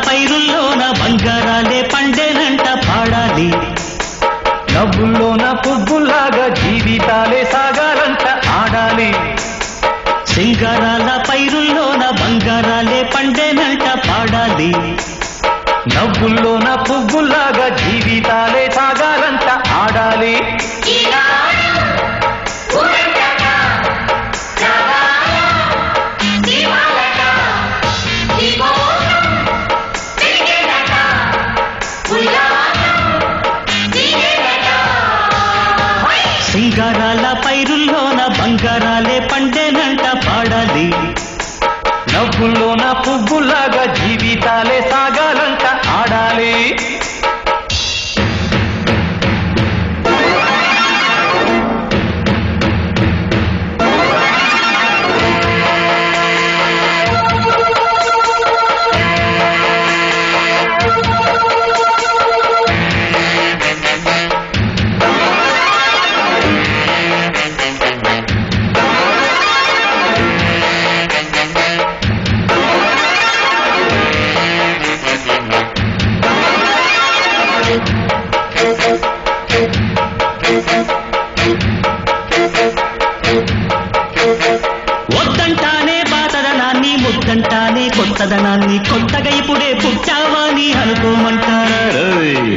పైరుల్లోన బంగారాలే పండేనంట పాడాలి. నవ్వుల్లోన పువ్వుల్లాగా జీవితాలే సాగాలంట ఆడాలి. సింగారాల పైరుల్లోన బంగారాలే పండేనంట పాడాలి. నవ్వుల్లోన పువ్వుల్లాగా జీవితాలే సాగాలంట ఆడాలి. సింగారాల పైరుల్లోన బంగారాలే పండేనంట పాడాలి. నవ్వుల్లోన పువ్వుల్లాగా జీవితాలే సాగాలంట ఆడాలి. వద్దంటానే బాతదనాన్ని ముద్దంటానే కొత్తదనాన్ని కొత్తగా ఇప్పుడే పుట్టావని అనుకోమంటారు.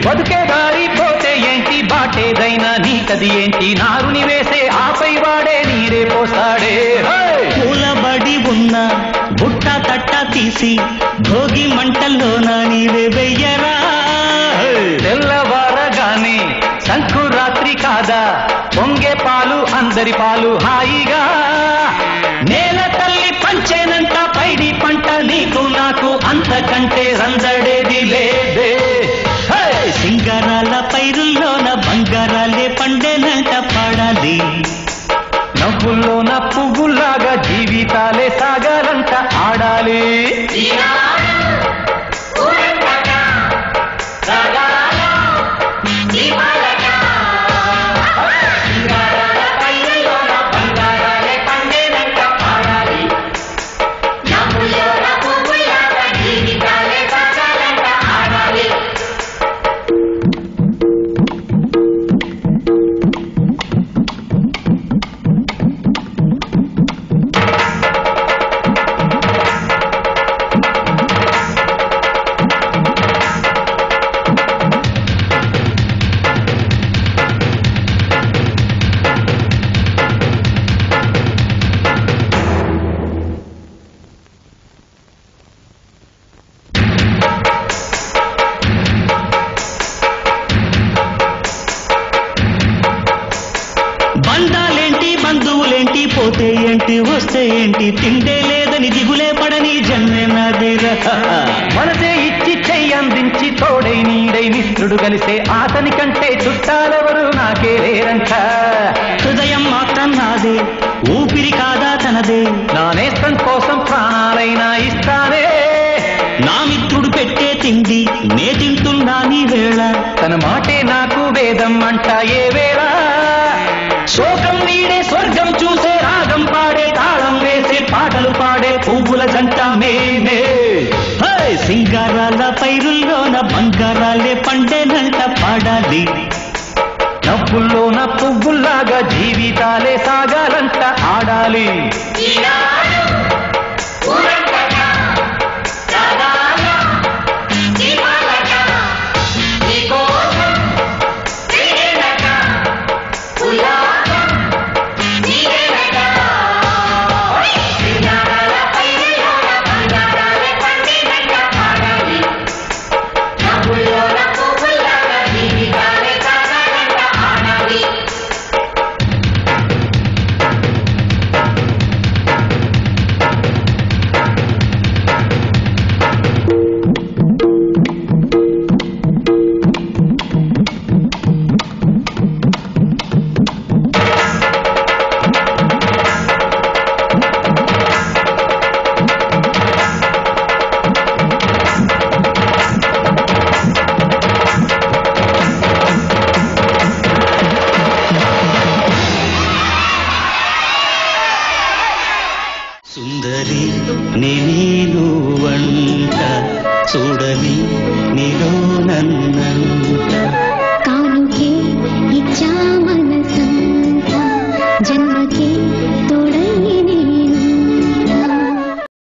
బతుకే దారి పోతే ఏంటి బాటేదైనా నీకది ఏంటి నారుని వేసే ఆపై వాడే నీరే పోసాడే. పూలబడి ఉన్న బుట్ట తట్ట తీసి భోగి మంటల్లోన నీవే వెయ్యరా. తెల్లవారగానే సంకురాత్రి కాదా పొంగే పాలు అందరి పాలు హాయిగా. నేల తల్లి పంచేనంట పైడి పంట నీకు నాకు అంతకంటే రందడేది లేదే. సింగారాల పైరుల్లోన బంగారాలే పండేనంట పాడాలి. నవ్వుల్లోన పువ్వుల్లాగా జీవితాలే సాగాలంట ఆడాలి. బంధాలేంటి బంధువులేంటి పోతే ఏంటి వస్తే ఏంటి తిండే లేదని దిగులే పడని జన్మే నాదేరా. మనసే ఇచ్చి చెయ్యందించి తోడై నీడై మిత్రుడు కలిసే అతని కంటే చుట్టాలెవరు నాకే లేరంట. హృదయం మాత్రం నాదే ఊపిరి కాదా తనదే. నా నేస్తం కోసం ప్రాణాలైనా ఇస్తానే. నా మిత్రుడు పెట్టే తిండి నే తింటున్నా నీ వేళ. తన మాటే నాకు వేదం అంట ఏ వేళ. శోకం నీడే స్వర్గం చూసే రాగం పాడే తాళం వేసే పాటలు పాడే పువ్వుల జంట మేమే. సింగారాల పైరుల్లోన బంగారాలే పండేనంట పాడాలి. నవ్వుల్లోన పువ్వుల్లాగా జీవితాలే సాగాలంట ఆడాలి.